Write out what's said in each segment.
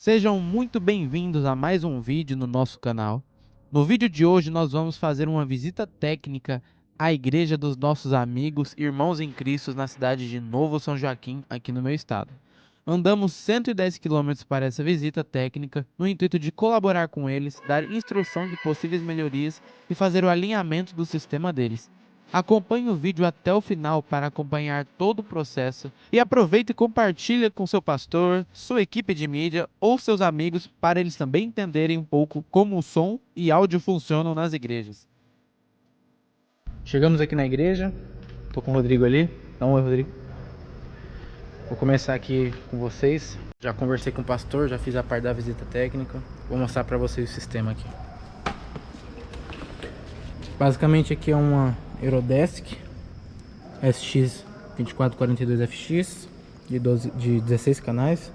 Sejam muito bem-vindos a mais um vídeo no nosso canal. No vídeo de hoje nós vamos fazer uma visita técnica à igreja dos nossos amigos e irmãos em Cristo na cidade de Novo São Joaquim, aqui no meu estado. Andamos 110 quilômetros para essa visita técnica no intuito de colaborar com eles, dar instrução de possíveis melhorias e fazer o alinhamento do sistema deles. Acompanhe o vídeo até o final para acompanhar todo o processo e aproveite e compartilhe com seu pastor, sua equipe de mídia ou seus amigos para eles também entenderem um pouco como o som e áudio funcionam nas igrejas. Chegamos aqui na igreja, tô com o Rodrigo ali. Dá um oi, Rodrigo. Vou começar aqui com vocês. Já conversei com o pastor, já fiz a parte da visita técnica. Vou mostrar para vocês o sistema aqui. Basicamente aqui é uma Eurodesk SX2442FX de 16 canais.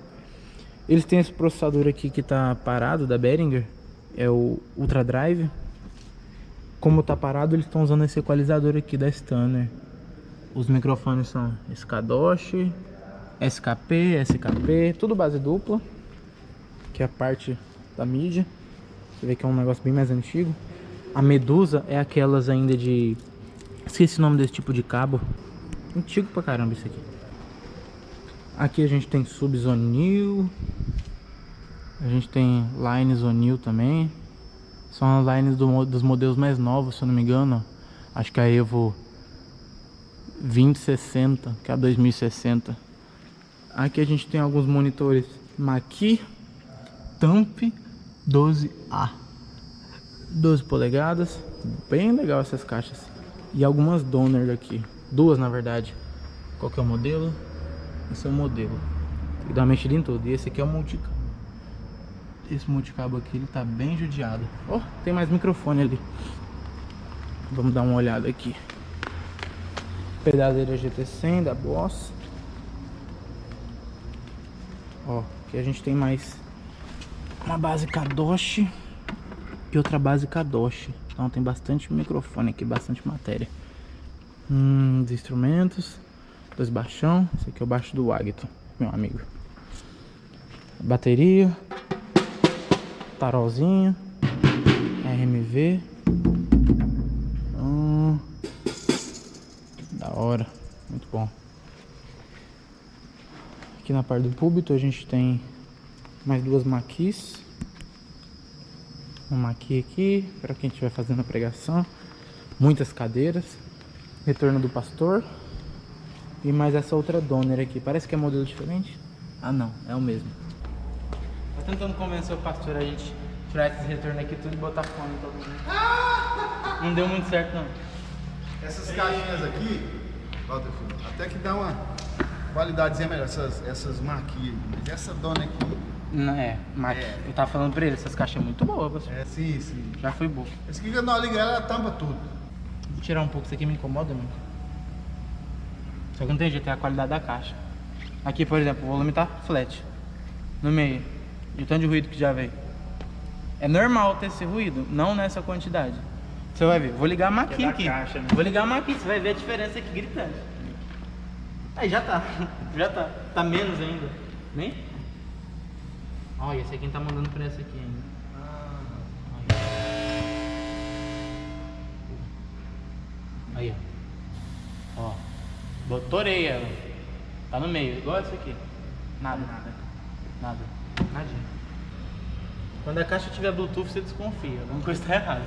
Eles têm esse processador aqui que está parado da Behringer, é o Ultra Drive. Como está parado, eles estão usando esse equalizador aqui da Stanner. Os microfones são SKDosh, SKP, SKP, tudo base dupla, que é a parte da mídia. Você vê que é um negócio bem mais antigo. A Medusa é aquelas ainda de... esqueci o nome desse tipo de cabo. Antigo pra caramba isso aqui. Aqui a gente tem Subzonil. A gente tem Lines Zonil também. São as lines dos modelos mais novos, se eu não me engano. Acho que a Evo 2060, que é a 2060. Aqui a gente tem alguns monitores Mackie Tamp 12A. 12 polegadas, bem legal essas caixas. E algumas Donner aqui, duas na verdade. Qual que é o modelo? Esse é o modelo. Tem que dar uma mexida em tudo. E esse aqui é o multicabo. Esse multicabo aqui, ele tá bem judiado. Ó, tem mais microfone ali. Vamos dar uma olhada aqui. Pedadeira GT100 da Boss. Ó, aqui a gente tem mais uma base Kadosh e outra base Kadosh. Então tem bastante microfone aqui, bastante matéria. Os instrumentos, dois baixão. Esse aqui é o baixo do Agton, meu amigo. Bateria, tarolzinho, RMV. Da hora, muito bom. Aqui na parte do púlpito a gente tem mais duas maquis. Uma aqui para quem estiver fazendo a pregação. Muitas cadeiras. Retorno do pastor. E mais essa outra Donner aqui. Parece que é modelo diferente. Ah não, é o mesmo. Tô tentando convencer o pastor a gente tirar esses retornos aqui tudo e botar fone em todo mundo. Não deu muito certo não. Essas caixinhas aqui, até que dá uma qualidadezinha melhor, essas marquinhas. Mas essa dona aqui... Não, eu tava falando pra ele, essas caixas é muito boas, pastor. Sim. Já foi boa. Esse aqui que eu não ligo, ela tampa tudo. Vou tirar um pouco, isso aqui me incomoda muito. Só que não tem jeito, é a qualidade da caixa. Aqui, por exemplo, o volume tá flat. No meio. E o tanto de ruído que já veio. É normal ter esse ruído, não nessa quantidade. Você vai ver, vou ligar a maquinha aqui. Caixa, né? Vou ligar a maquinha, você vai ver a diferença aqui gritante. Aí já tá. Tá menos ainda. Nem? Olha, esse aqui tá mandando preço aqui ainda. Aí, ó. Doutorei ela. Tá no meio, igual essa aqui. Nadinha. Quando a caixa tiver Bluetooth, você desconfia. Alguma coisa tá errada.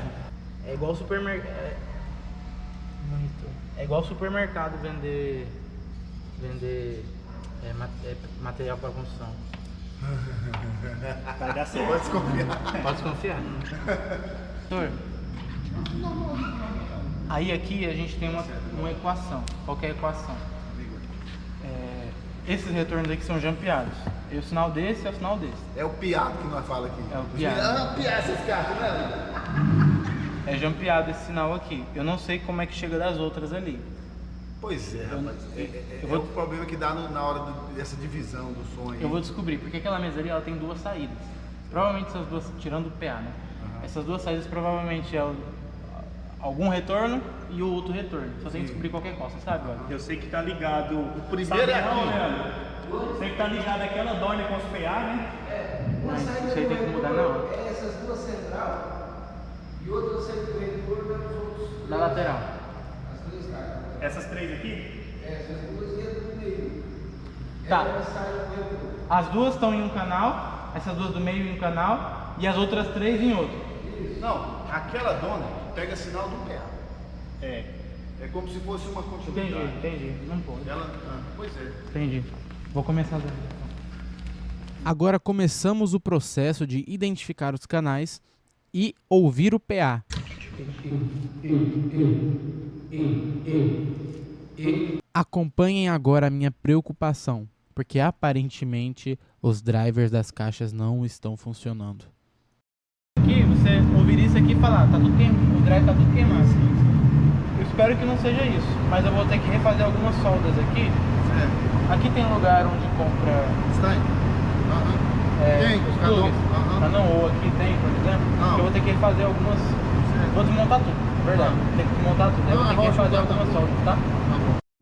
É igual supermercado. É igual supermercado vender material para construção. Vai dar certo. Pode desconfiar. Pode desconfiar. Senhor, aí aqui a gente tem uma equação. Qual que é a equação? Esses retornos aqui são jampeados. E o sinal desse é o sinal desse. É o piado que nós falamos aqui. É o piado. Piar essas caixas, né? É jampeado esse sinal aqui. Eu não sei como é que chega das outras ali. Pois é, rapaz. É o problema que dá na hora dessa divisão do som aí. Eu vou descobrir, porque aquela mesa ali ela tem duas saídas. Provavelmente essas duas, tirando o PA, né? Essas duas saídas provavelmente é algum retorno e o outro retorno. Só tem que descobrir qualquer coisa, sabe? Olha? Eu sei que tá ligado. O primeiro é aqui. Sei que tá ligado aquela Donner com os PA, né? Não. É essas duas central e outra servidor dos outros. Da lateral. As duas caixas. Essas três aqui? Essas duas e do meio. Tá. Ela sai no meio. As duas estão em um canal, essas duas do meio em um canal e as outras três em outro. Não, aquela dona pega sinal do pé. É. É como se fosse uma continuidade. Entendi. Não pode. Pois é. Entendi. Vou começar a Agora começamos o processo de identificar os canais e ouvir o PA. Acompanhem agora a minha preocupação, porque aparentemente os drivers das caixas não estão funcionando. Aqui você ouviria isso aqui e falar, tá tudo queimado, o drive tá tudo queimado. Eu espero que não seja isso, mas eu vou ter que refazer algumas soldas aqui. Certo. Aqui tem lugar onde compra Está aí? Tem, os cada um. plugs, mas não, ou aqui tem, por exemplo, Não. que eu vou ter que refazer algumas, vou desmontar tudo, é verdade, tem que desmontar tudo, aí eu vou ter que refazer algumas soldas, tá?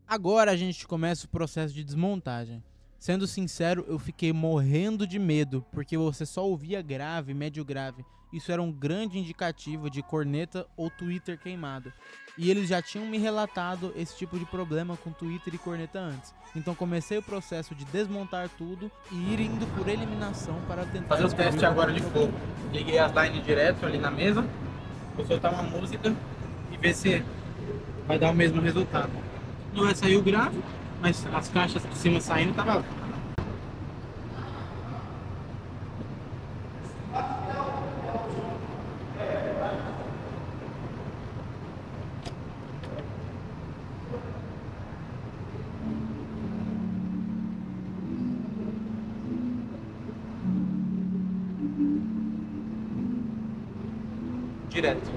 Agora a gente começa o processo de desmontagem. Sendo sincero, eu fiquei morrendo de medo, porque você só ouvia grave, médio grave. Isso era um grande indicativo de corneta ou Twitter queimado. E eles já tinham me relatado esse tipo de problema com Twitter e corneta antes. Então comecei o processo de desmontar tudo e ir indo por eliminação para tentar fazer o teste agora de fogo. Liguei as lines direto ali na mesa, vou soltar uma música e ver se vai dar o mesmo resultado. Não vai sair o grave, mas as caixas de cima saindo tá valendo. Direto.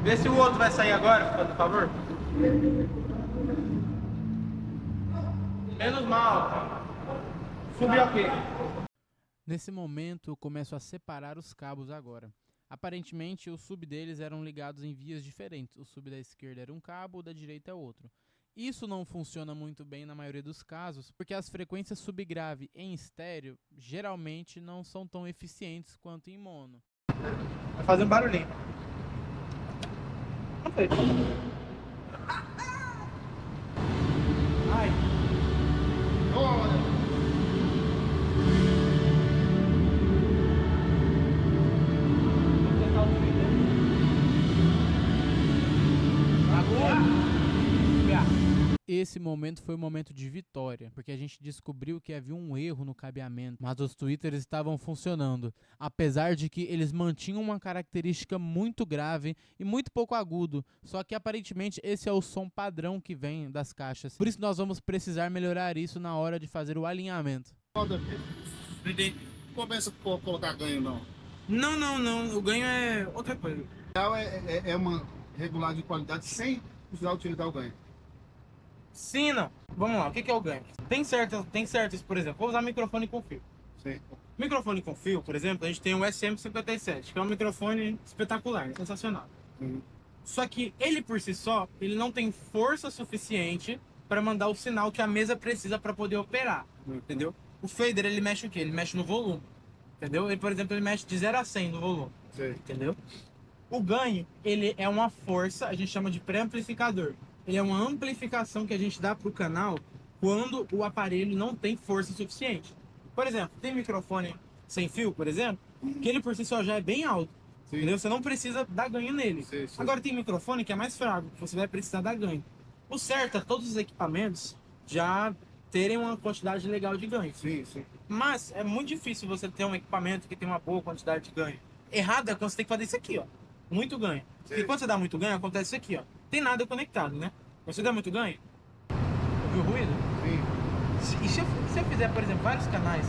Vê se o outro vai sair agora, por favor. Menos mal. Subiu aqui. Nesse momento eu começo a separar os cabos agora. Aparentemente os sub deles eram ligados em vias diferentes. O sub da esquerda era um cabo, o da direita é outro. Isso não funciona muito bem na maioria dos casos, porque as frequências subgrave em estéreo geralmente não são tão eficientes quanto em mono. Vai fazer um barulhinho. Não fez. Ai. Olha. Esse momento foi um momento de vitória, porque a gente descobriu que havia um erro no cabeamento, mas os tweeters estavam funcionando, apesar de que eles mantinham uma característica muito grave e muito pouco agudo, só que aparentemente esse é o som padrão que vem das caixas. Por isso nós vamos precisar melhorar isso na hora de fazer o alinhamento. Começa a colocar ganho, não. Não, o ganho é outra coisa. É uma regulagem de qualidade sem precisar utilizar o ganho. Sim, não. Vamos lá, o que é o ganho? Tem certos, por exemplo, vou usar microfone com fio. Sim. Microfone com fio, por exemplo, a gente tem o SM57, que é um microfone espetacular, sensacional. Só que ele por si só, ele não tem força suficiente para mandar o sinal que a mesa precisa para poder operar, entendeu? O fader, ele mexe o quê? Ele mexe no volume, entendeu? Ele, por exemplo, ele mexe de 0 a 100 no volume, entendeu? O ganho, ele é uma força, a gente chama de pré-amplificador. Ele é uma amplificação que a gente dá para o canal quando o aparelho não tem força suficiente. Por exemplo, tem microfone sem fio, por exemplo, que ele por si só já é bem alto. Entendeu? Você não precisa dar ganho nele. Sim. Agora tem microfone que é mais fraco, que você vai precisar dar ganho. O certo é todos os equipamentos já terem uma quantidade legal de ganho. Sim. Mas é muito difícil você ter um equipamento que tem uma boa quantidade de ganho. Errado é quando você tem que fazer isso aqui, ó. Muito ganho. E quando você dá muito ganho, acontece isso aqui, ó. Tem nada conectado, né? Você dá muito ganho? Ouviu o ruído? Sim. E se eu fizer, por exemplo, vários canais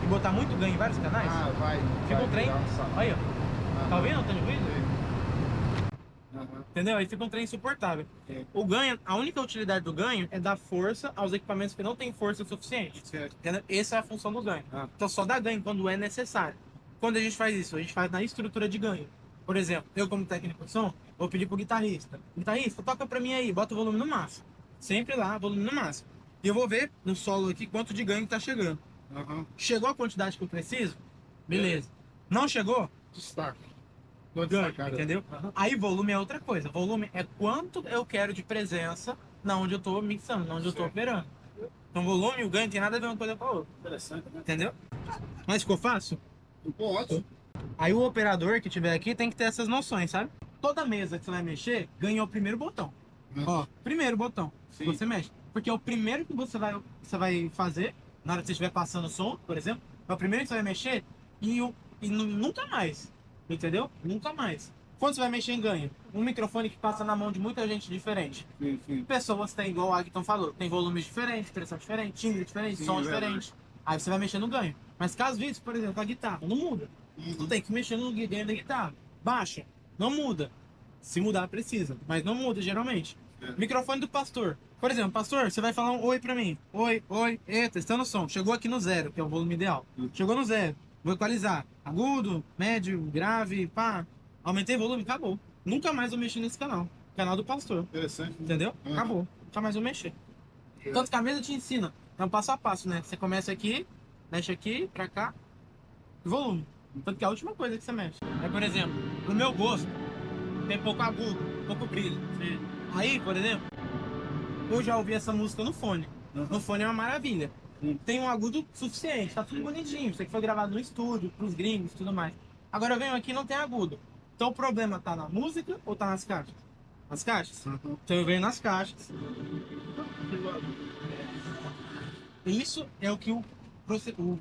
e botar muito ganho em vários canais, Vai. fica um trem. Dar um salto. Aí, ó. Tá ouvindo o tanto de ruído? Entendeu? Aí fica um trem insuportável. O ganho, a única utilidade do ganho é dar força aos equipamentos que não têm força suficiente. Entendeu? Essa é a função do ganho. Então só dá ganho quando é necessário. Quando a gente faz isso, a gente faz na estrutura de ganho. Por exemplo, eu como técnico de som, vou pedir pro guitarrista. Guitarrista, toca pra mim aí, bota o volume no máximo. Sempre lá, volume no máximo. E eu vou ver no solo aqui quanto de ganho tá chegando. Chegou a quantidade que eu preciso? Beleza. Não chegou? Destaque. Ganho, entendeu? Aí volume é outra coisa. Volume é quanto eu quero de presença na onde eu tô mixando, na onde eu tô operando. Então volume e o ganho tem nada a ver uma coisa com a outra. Interessante, né? Entendeu? Mas ficou fácil? Ficou ótimo. Aí o operador que tiver aqui tem que ter essas noções, sabe? Toda mesa que você vai mexer, ganha o primeiro botão. Ó, primeiro botão que você mexe. Porque é o primeiro que você vai fazer na hora que você estiver passando o som, por exemplo. É o primeiro que você vai mexer e nunca mais. Entendeu? Nunca mais. Quando você vai mexer em ganho? Um microfone que passa na mão de muita gente diferente. Pessoas têm, igual o Agton falou, tem volumes diferentes, pressão diferente, timbre diferente, som diferente. Aí você vai mexer no ganho. Mas caso isso, por exemplo, a guitarra não muda. Tu tem que mexer no ganho da guitarra. Baixa, não muda. Se mudar, precisa. Mas não muda, geralmente. Microfone do pastor. Por exemplo, pastor, você vai falar um oi pra mim. Oi, testando o som. Chegou aqui no 0, que é o volume ideal. Chegou no 0. Vou equalizar. Agudo, médio, grave, pá. Aumentei o volume, acabou. Nunca mais vou mexer nesse canal. Canal do pastor. Interessante. Entendeu? Acabou. Nunca mais vou mexer. Tanto que a mesa te ensina. É um passo a passo, né? Você começa aqui, mexe aqui, pra cá. Volume. Tanto que é a última coisa que você mexe. É, por exemplo, no meu gosto, tem pouco agudo, pouco brilho. Aí, por exemplo, eu já ouvi essa música no fone. No fone é uma maravilha. Tem um agudo suficiente, tá tudo bonitinho. Isso aqui foi gravado no estúdio, pros gringos e tudo mais. Agora eu venho aqui e não tem agudo. Então o problema tá na música ou tá nas caixas? Nas caixas? Então eu venho nas caixas. Isso é o que o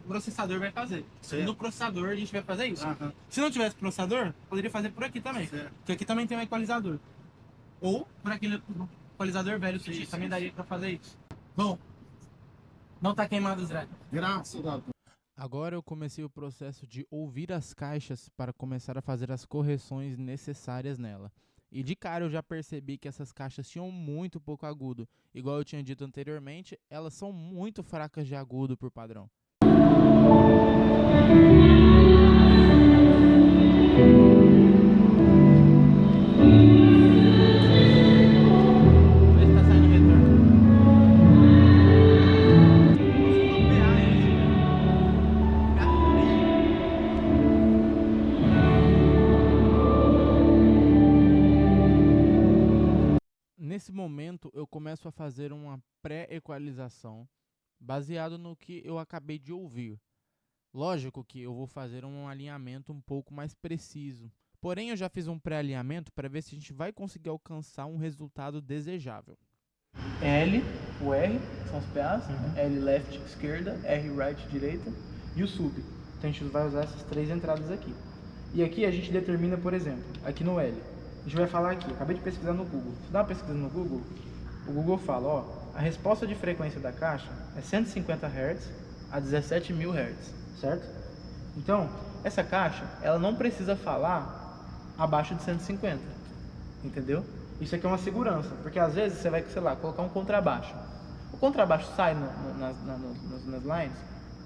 processador vai fazer. No processador a gente vai fazer isso. Se não tivesse processador, poderia fazer por aqui também. Porque aqui também tem um equalizador. Ou por aquele equalizador velho sushi, também daria pra fazer isso. Bom, não tá queimado os drives. Graças a Deus. Agora eu comecei o processo de ouvir as caixas para começar a fazer as correções necessárias nela. E de cara eu já percebi que essas caixas tinham muito pouco agudo. Igual eu tinha dito anteriormente, elas são muito fracas de agudo por padrão. Nesse momento eu começo a fazer uma pré-equalização baseado no que eu acabei de ouvir. Lógico que eu vou fazer um alinhamento um pouco mais preciso, porém eu já fiz um pré-alinhamento para ver se a gente vai conseguir alcançar um resultado desejável. L, o R, são os PAs, L left, esquerda, R right, direita, e o sub. Então a gente vai usar essas três entradas aqui. E aqui a gente determina, por exemplo, aqui no L, a gente vai falar aqui, eu acabei de pesquisar no Google. Se dá uma pesquisa no Google, o Google fala, ó, a resposta de frequência da caixa é 150 Hz a 17.000 Hz, certo? Então, essa caixa, ela não precisa falar abaixo de 150, entendeu? Isso aqui é uma segurança, porque às vezes você vai, sei lá, colocar um contrabaixo. O contrabaixo sai nas lines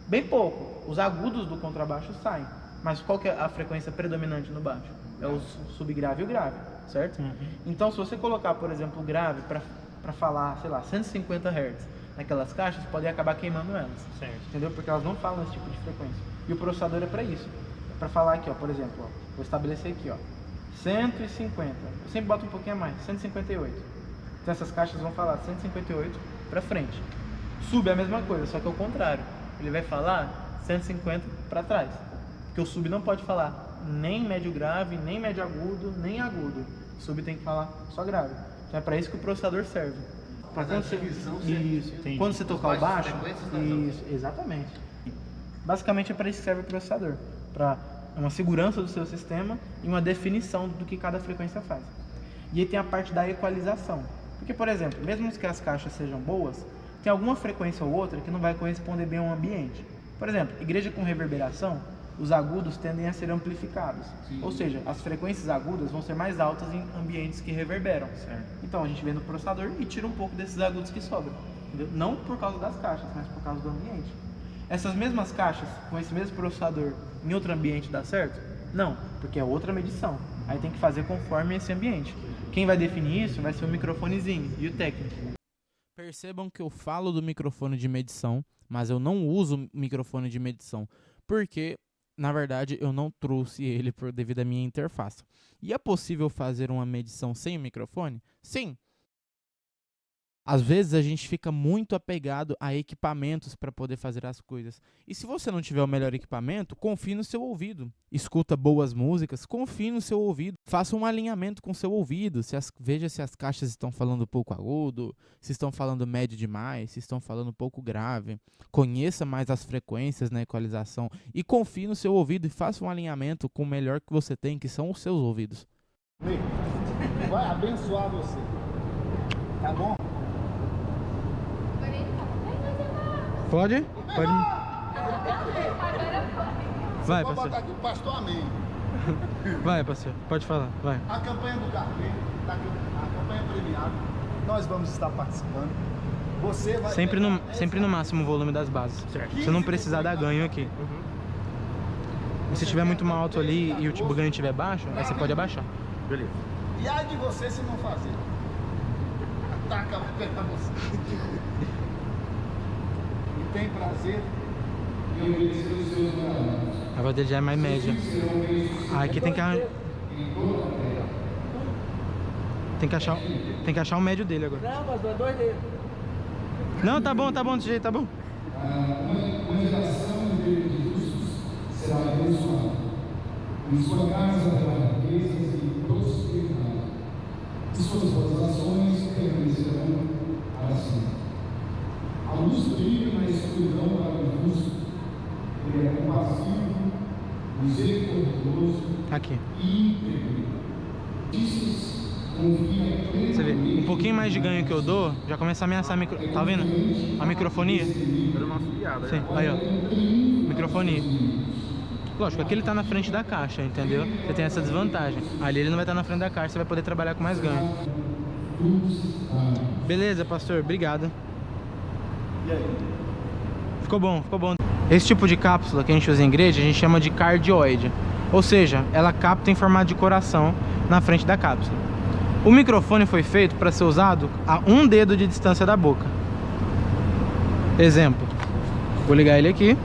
bem pouco, os agudos do contrabaixo saem, mas qual que é a frequência predominante no baixo? É o subgrave e o grave, certo? Então, se você colocar, por exemplo, o grave para falar, sei lá, 150 Hz naquelas caixas, pode acabar queimando elas, entendeu? Porque elas não falam esse tipo de frequência. E o processador é para isso, é para falar aqui, ó, por exemplo, ó, vou estabelecer aqui, ó, 150, eu sempre boto um pouquinho a mais, 158. Então essas caixas vão falar 158 para frente. Sub é a mesma coisa, só que é o contrário. Ele vai falar 150 para trás. Porque o sub não pode falar nem médio grave, nem médio agudo, nem agudo. O sub tem que falar só grave. Então é para isso que o processador serve. Para quando você quando você tocar o baixo, isso, exatamente. Basicamente é para isso que serve o processador, para uma segurança do seu sistema e uma definição do que cada frequência faz. E aí tem a parte da equalização. Porque, por exemplo, mesmo que as caixas sejam boas, tem alguma frequência ou outra que não vai corresponder bem ao ambiente. Por exemplo, igreja com reverberação os agudos tendem a ser amplificados. Ou seja, as frequências agudas vão ser mais altas em ambientes que reverberam. Então a gente vem no processador e tira um pouco desses agudos que sobram. Entendeu? Não por causa das caixas, mas por causa do ambiente. Essas mesmas caixas, com esse mesmo processador, em outro ambiente dá certo? Não, porque é outra medição. Aí tem que fazer conforme esse ambiente. Quem vai definir isso vai ser o microfonezinho e o técnico. Percebam que eu falo do microfone de medição, mas eu não uso microfone de medição, porque, na verdade, eu não trouxe ele devido à minha interface. E é possível fazer uma medição sem o microfone? Sim. Às vezes a gente fica muito apegado a equipamentos para poder fazer as coisas. E se você não tiver o melhor equipamento, confie no seu ouvido. Escuta boas músicas, confie no seu ouvido. Faça um alinhamento com o seu ouvido. Veja se as caixas estão falando pouco agudo, se estão falando médio demais, se estão falando pouco grave. Conheça mais as frequências na equalização e confie no seu ouvido e faça um alinhamento com o melhor que você tem, que são os seus ouvidos. Vai abençoar você. Tá bom? Pode? Pode. Vai, Vou botar pastor. aqui o pastor Amém. Vai, pastor. Pode falar. Vai. A campanha do carneiro, a campanha premiada, nós vamos estar participando. Você vai Sempre no máximo o volume das bases. Certo. Se não precisar dar ganho aqui. E se estiver muito mal alto ali e o ganho estiver baixo, aí você pode abaixar. Beleza. E ai de você se não fazer. Ataca, vai pegar você. E tem prazer em obedecer os seus mandamentos. A voz dele já é mais média. Aqui tem que achar o médio dele agora. Não, mas é dois deles. Não, tá bom desse jeito, tá bom. Uma geração de justos será abençoada. Em sua casa haverá riquezas e prosperidade. E suas boas ações permanecerão para sempre. A luz brilha na escuridão para o justo. Ele é compassivo, misericordioso Aqui. e íntegro. Isso confia plenamente. Você vê, um pouquinho mais de ganho que eu dou, já começa a ameaçar a micro... Tá vendo? A microfonia. Era uma piada. Sim, aí ó. Microfonia. Lógico, aqui ele tá na frente da caixa, entendeu? Você tem essa desvantagem. Ali ele não vai estar na frente da caixa, você vai poder trabalhar com mais ganho. Beleza, pastor, obrigado. E aí? Ficou bom, ficou bom. Esse tipo de cápsula que a gente usa em igreja, a gente chama de cardioide. Ou seja, ela capta em formato de coração na frente da cápsula. O microfone foi feito para ser usado a um dedo de distância da boca. Exemplo. Vou ligar ele aqui.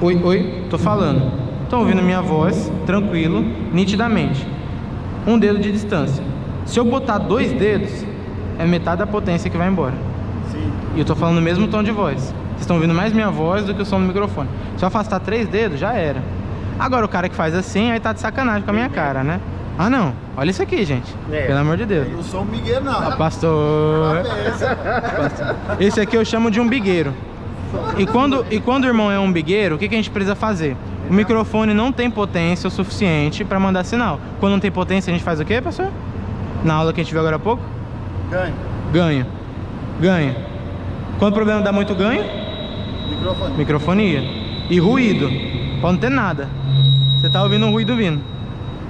Oi, oi, tô falando. Estão ouvindo minha voz, tranquilo, nitidamente. Um dedo de distância. Se eu botar 2 dedos, é metade da potência que vai embora. Sim. E eu tô falando no mesmo tom de voz. Vocês estão ouvindo mais minha voz do que o som do microfone. Se eu afastar 3 dedos, já era. Agora o cara que faz assim, aí tá de sacanagem com a minha cara, né? Ah não, olha isso aqui, gente. Pelo amor de Deus. Eu não sou um miguel, não. Pastor. Esse aqui eu chamo de um bigueiro. E quando o irmão é um bigueiro, o que a gente precisa fazer? O microfone não tem potência o suficiente para mandar sinal. Quando não tem potência, a gente faz o quê, pastor? Na aula que a gente viu agora há pouco? Ganho. Ganho. Ganho. Quando o problema dá muito ganho? Microfone. Microfonia. E ruído. Pode não ter nada. Você tá ouvindo um ruído vindo.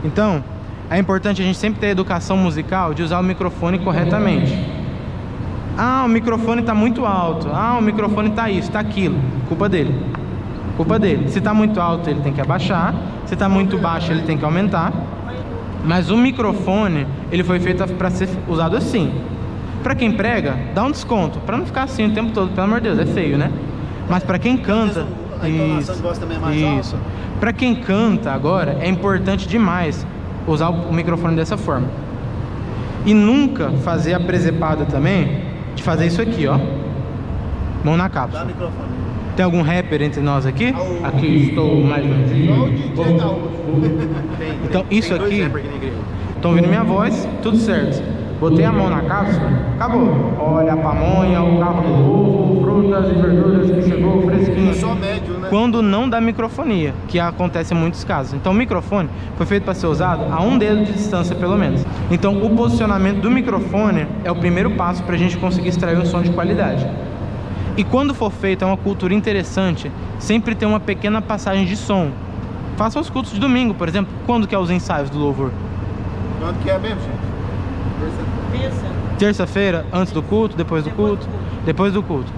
Então, é importante a gente sempre ter a educação musical de usar o microfone corretamente. Ah, o microfone tá muito alto. Ah, o microfone tá isso, tá aquilo. Culpa dele. Culpa dele. Se tá muito alto, ele tem que abaixar. Se tá muito baixo, ele tem que aumentar. Mas o microfone, ele foi feito para ser usado assim. Para quem prega, dá um desconto, para não ficar assim o tempo todo, pelo amor de Deus, é feio, né? Mas para quem canta, A entonação de voz também é mais alta. isso. Para quem canta agora, é importante demais usar o microfone dessa forma. E nunca fazer a presepada também de fazer isso aqui, ó. Mão na Dá cápsula. microfone. Tem algum rapper entre nós aqui? Aqui estou mais Igual o DJ Gaúcho. Então isso aqui, estão ouvindo minha voz, tudo certo. Botei a mão na cápsula, acabou. Olha a pamonha, o carro do ovo, frutas e verduras que chegou fresquinho. Só médio, né? Quando não dá microfonia, que acontece em muitos casos. Então o microfone foi feito para ser usado a um dedo de distância pelo menos. Então o posicionamento do microfone é o primeiro passo para a gente conseguir extrair um som de qualidade. E quando for feito, é uma cultura interessante, sempre ter uma pequena passagem de som. Faça os cultos de domingo, por exemplo. Quando que é os ensaios do louvor? Quanto que é mesmo, gente? Terça-feira, antes do culto, depois do culto? Depois do culto.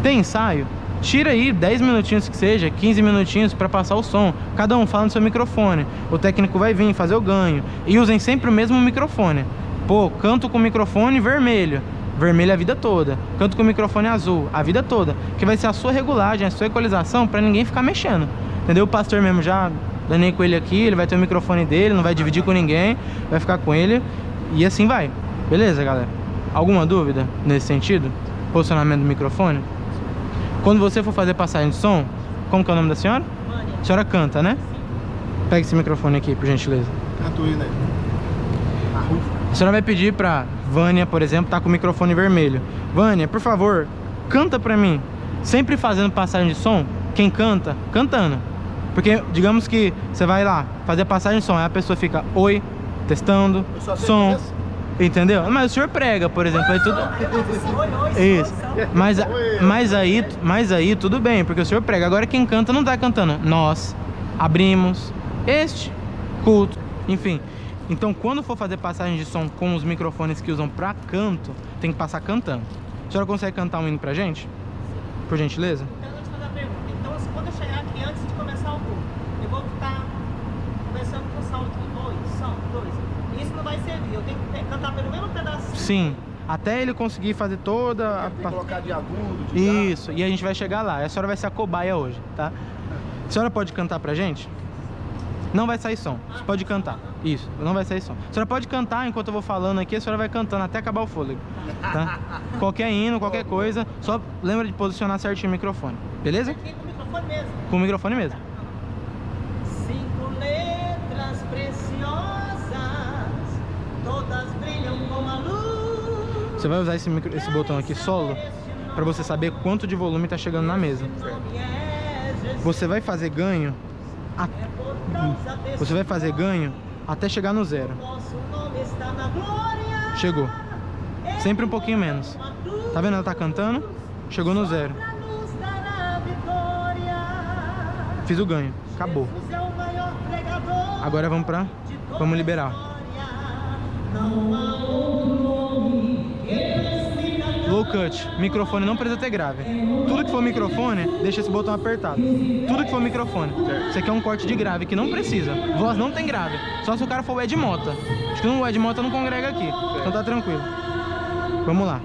Tem ensaio? Tira aí 10 minutinhos que seja, 15 minutinhos para passar o som. Cada um fala no seu microfone. O técnico vai vir fazer o ganho. E usem sempre o mesmo microfone. Pô, canto com microfone vermelho. Vermelho a vida toda. Canto com microfone azul a vida toda. Que vai ser a sua regulagem, a sua equalização para ninguém ficar mexendo. Entendeu? O pastor mesmo já danei com ele aqui. Ele vai ter o microfone dele, não vai dividir com ninguém. Vai ficar com ele. E assim vai. Beleza, galera? Alguma dúvida nesse sentido? Posicionamento do microfone? Quando você for fazer passagem de som, como que é o nome da senhora? Vânia. A senhora canta, né? Sim. Pega esse microfone aqui, por gentileza. Canto ele aí. A senhora vai pedir pra Vânia, por exemplo, tá com o microfone vermelho. Vânia, por favor, canta pra mim. Sempre fazendo passagem de som, quem canta, cantando. Porque, digamos que você vai lá fazer passagem de som, aí a pessoa fica, oi, testando, som. Entendeu? Mas o senhor prega, por exemplo, aí tudo... Isso. Mas aí tudo bem, porque o senhor prega. Agora quem canta não tá cantando. Nós abrimos este culto. Enfim. Então quando for fazer passagem de som com os microfones que usam pra canto, tem que passar cantando. A senhora consegue cantar um hino pra gente? Por gentileza? Então eu vou te fazer uma pergunta. Então quando eu chegar aqui antes de começar o culto, eu vou estar começando com o salmo 2. Isso não vai servir, eu tenho que cantar pelo menos um pedacinho. Sim, até ele conseguir fazer toda a... Tem que colocar de agudo, de Isso, e a gente vai chegar lá. A senhora vai ser a cobaia hoje, tá? A senhora pode cantar pra gente? Não vai sair som, você pode cantar. Isso, não vai sair som. A senhora pode cantar enquanto eu vou falando aqui, a senhora vai cantando até acabar o fôlego, tá? Qualquer hino, qualquer coisa, só lembra de posicionar certinho o microfone, beleza? Aqui com o microfone mesmo. Com o microfone mesmo. 5 letras preciosas, todas brilham como a luz. Você vai usar esse botão aqui solo para você saber quanto de volume tá chegando na mesa. Você vai fazer ganho até chegar no 0. Chegou. Sempre um pouquinho menos. Tá vendo? Ela tá cantando. Chegou no 0. Fiz o ganho. Acabou. Agora vamos liberar. Low cut, microfone não precisa ter grave. Tudo que for microfone, deixa esse botão apertado. Tudo que for microfone. Você quer um corte de grave, que não precisa. Voz não tem grave. Só se o cara for o Ed Mota. Acho que o Ed Mota não congrega aqui. Então tá tranquilo. Vamos lá.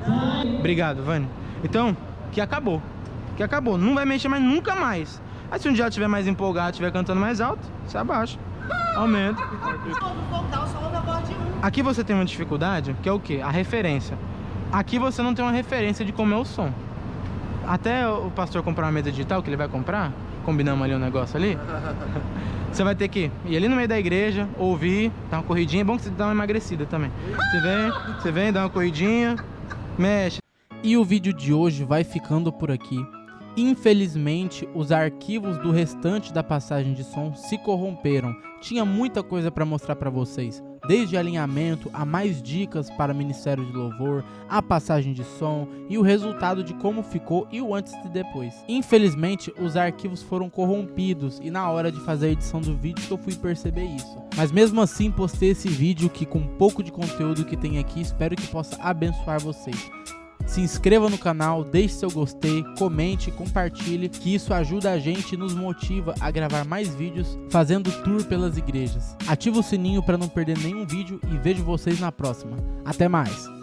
Obrigado, Vânia. Então, que acabou. Que acabou. Não vai mexer mais nunca mais. Aí se um dia ela estiver mais empolgado, estiver cantando mais alto, você abaixa. Aumenta. Aqui você tem uma dificuldade, que é o quê? A referência. Aqui você não tem uma referência de como é o som. Até o pastor comprar uma mesa digital, que ele vai comprar, combinamos ali um negócio ali, você vai ter que ir ali no meio da igreja, ouvir, dar uma corridinha. É bom que você dá uma emagrecida também. Você vem, dá uma corridinha, mexe. E o vídeo de hoje vai ficando por aqui. Infelizmente, os arquivos do restante da passagem de som se corromperam. Tinha muita coisa para mostrar para vocês, desde alinhamento a mais dicas para ministério de louvor, a passagem de som e o resultado de como ficou e o antes e depois. Infelizmente, os arquivos foram corrompidos e na hora de fazer a edição do vídeo que eu fui perceber isso. Mas mesmo assim, postei esse vídeo que com um pouco de conteúdo que tem aqui, espero que possa abençoar vocês. Se inscreva no canal, deixe seu gostei, comente, compartilhe, que isso ajuda a gente e nos motiva a gravar mais vídeos fazendo tour pelas igrejas. Ativa o sininho para não perder nenhum vídeo e vejo vocês na próxima. Até mais!